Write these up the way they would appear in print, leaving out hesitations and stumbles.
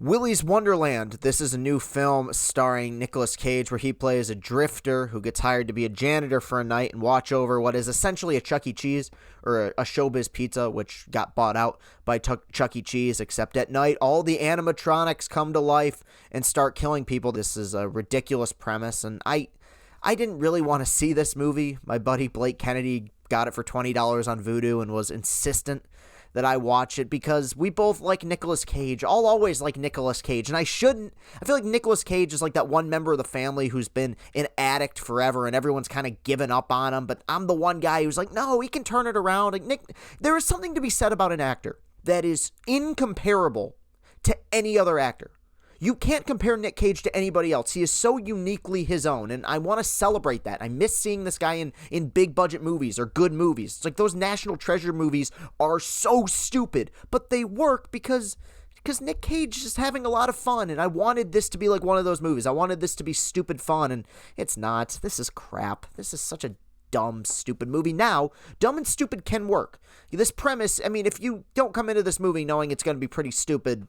Willy'S Wonderland. This is a new film starring Nicolas Cage where he plays a drifter who gets hired to be a janitor for a night and watch over what is essentially a Chuck E. Cheese or a Showbiz Pizza, which got bought out by Chuck E. Cheese, except at night all the animatronics come to life and start killing people. This is a ridiculous premise, and I didn't really want to see this movie. My buddy Blake Kennedy got it for $20 on Vudu and was insistent that I watch it because we both like Nicolas Cage. I'll always like Nicolas Cage, and I shouldn't. I feel like Nicolas Cage is like that one member of the family who's been an addict forever, and everyone's kind of given up on him, but I'm the one guy who's like, no, he can turn it around. Like there is something to be said about an actor that is incomparable to any other actor. You can't compare Nick Cage to anybody else. He is so uniquely his own, and I want to celebrate that. I miss seeing this guy in big-budget movies or good movies. It's like those National Treasure movies are so stupid, but they work because Nick Cage is having a lot of fun, and I wanted this to be like one of those movies. I wanted this to be stupid fun, and it's not. This is crap. This is such a dumb, stupid movie. Now, dumb and stupid can work. This premise, I mean, if you don't come into this movie knowing it's going to be pretty stupid,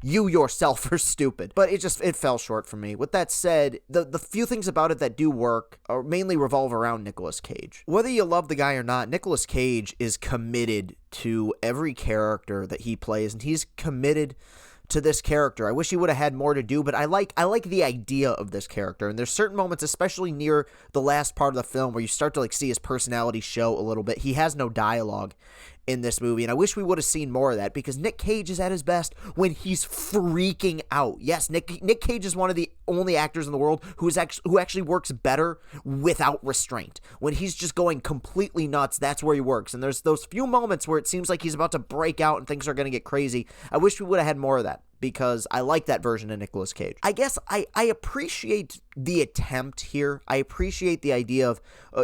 you yourself are stupid. But it fell short for me. With that said, the few things about it that do work are mainly revolve around Nicolas Cage. Whether you love the guy or not, Nicolas Cage is committed to every character that he plays, and he's committed to this character. I wish he would have had more to do, but I like the idea of this character. And there's certain moments, especially near the last part of the film, where you start to see his personality show a little bit. He has no dialogue in this movie, and I wish we would have seen more of that, because Nick Cage is at his best when he's freaking out. Yes, Nick Cage is one of the only actors in the world who actually works better without restraint. When he's just going completely nuts, that's where he works. And there's those few moments where it seems like he's about to break out and things are going to get crazy. I wish we would have had more of that, because I like that version of Nicolas Cage. I guess I appreciate the attempt here. I appreciate the idea of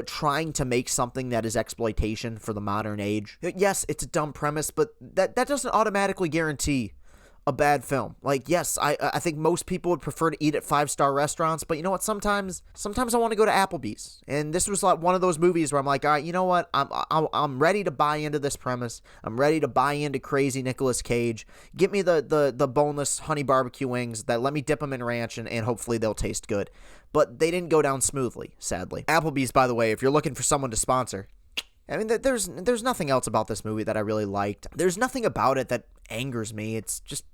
trying to make something that is exploitation for the modern age. Yes, it's a dumb premise, but that doesn't automatically guarantee a bad film. Like, yes, I think most people would prefer to eat at 5-star restaurants, but you know what? Sometimes I want to go to Applebee's, and this was like one of those movies where I'm like, all right, you know what? I'm ready to buy into this premise. I'm ready to buy into crazy Nicolas Cage. Get me the boneless honey barbecue wings that let me dip them in ranch, and hopefully they'll taste good. But they didn't go down smoothly, sadly. Applebee's, by the way, if you're looking for someone to sponsor, I mean, there's nothing else about this movie that I really liked. There's nothing about it that angers me. It's just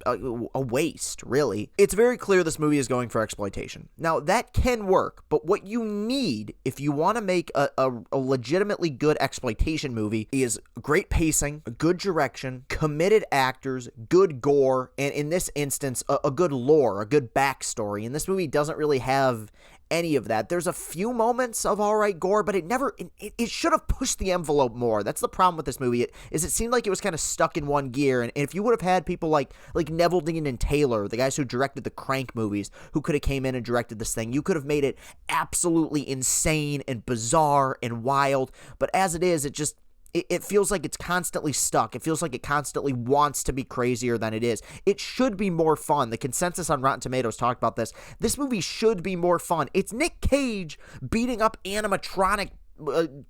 a waste, really. It's very clear this movie is going for exploitation. Now, that can work, but what you need if you want to make a legitimately good exploitation movie is great pacing, good direction, committed actors, good gore, and in this instance, a good lore, a good backstory. And this movie doesn't really have any of that. There's a few moments of all right gore, but it should have pushed the envelope more. That's the problem with this movie. It seemed like it was kind of stuck in one gear, and if you would have had people like Neville Dean and Taylor, the guys who directed the Crank movies, who could have came in and directed this thing, you could have made it absolutely insane and bizarre and wild. But as it is, it feels like it's constantly stuck. It feels like it constantly wants to be crazier than it is. It should be more fun. The consensus on Rotten Tomatoes talked about this. This movie should be more fun. It's Nick Cage beating up animatronic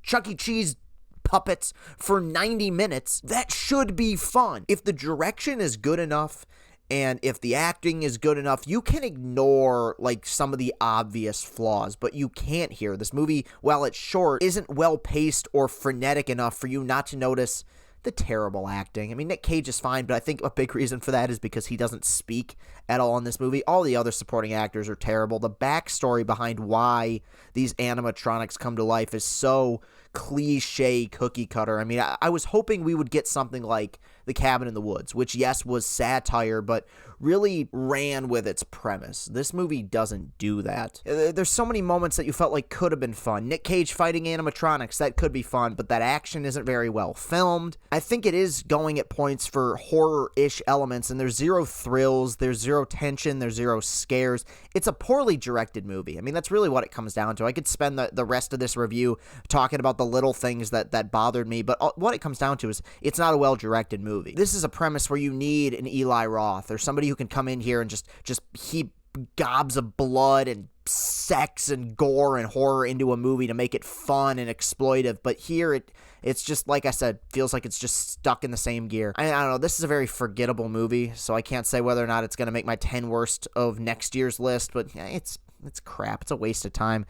Chuck E. Cheese puppets for 90 minutes. That should be fun. If the direction is good enough, and if the acting is good enough, you can ignore some of the obvious flaws, but you can't here. This movie, while it's short, isn't well paced or frenetic enough for you not to notice the terrible acting. I mean, Nick Cage is fine, but I think a big reason for that is because he doesn't speak at all in this movie. All the other supporting actors are terrible. The backstory behind why these animatronics come to life is so cliche cookie cutter. I mean, I was hoping we would get something like The Cabin in the Woods, which, yes, was satire, but really ran with its premise. This movie doesn't do that. There's so many moments that you felt like could have been fun. Nick Cage fighting animatronics, that could be fun, but that action isn't very well filmed. I think it is going at points for horror-ish elements, and there's zero thrills, there's zero tension, there's zero scares. It's a poorly directed movie. I mean, that's really what it comes down to. I could spend the rest of this review talking about the little things that bothered me, but what it comes down to is it's not a well-directed movie. This is a premise where you need an Eli Roth or somebody who can come in here and just heap gobs of blood and sex and gore and horror into a movie to make it fun and exploitive, but here it's just, like I said, feels like it's just stuck in the same gear. I don't know, this is a very forgettable movie, so I can't say whether or not it's going to make my 10 worst of next year's list, but it's crap. It's a waste of time.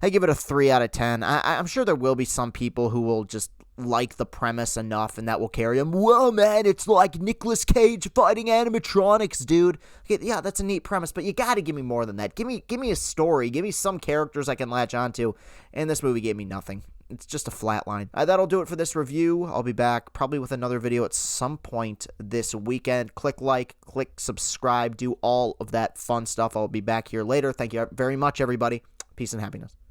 I give it a 3 out of 10. I'm sure there will be some people who will just like the premise enough and that will carry them. Whoa, man, it's like Nicolas Cage fighting animatronics, dude. Okay, yeah, that's a neat premise, but you gotta give me more than that. Give me a story. Give me some characters I can latch onto, and this movie gave me nothing. It's just a flat line. That'll do it for this review. I'll be back probably with another video at some point this weekend. Click like, click subscribe, do all of that fun stuff. I'll be back here later. Thank you very much, everybody. Peace and happiness.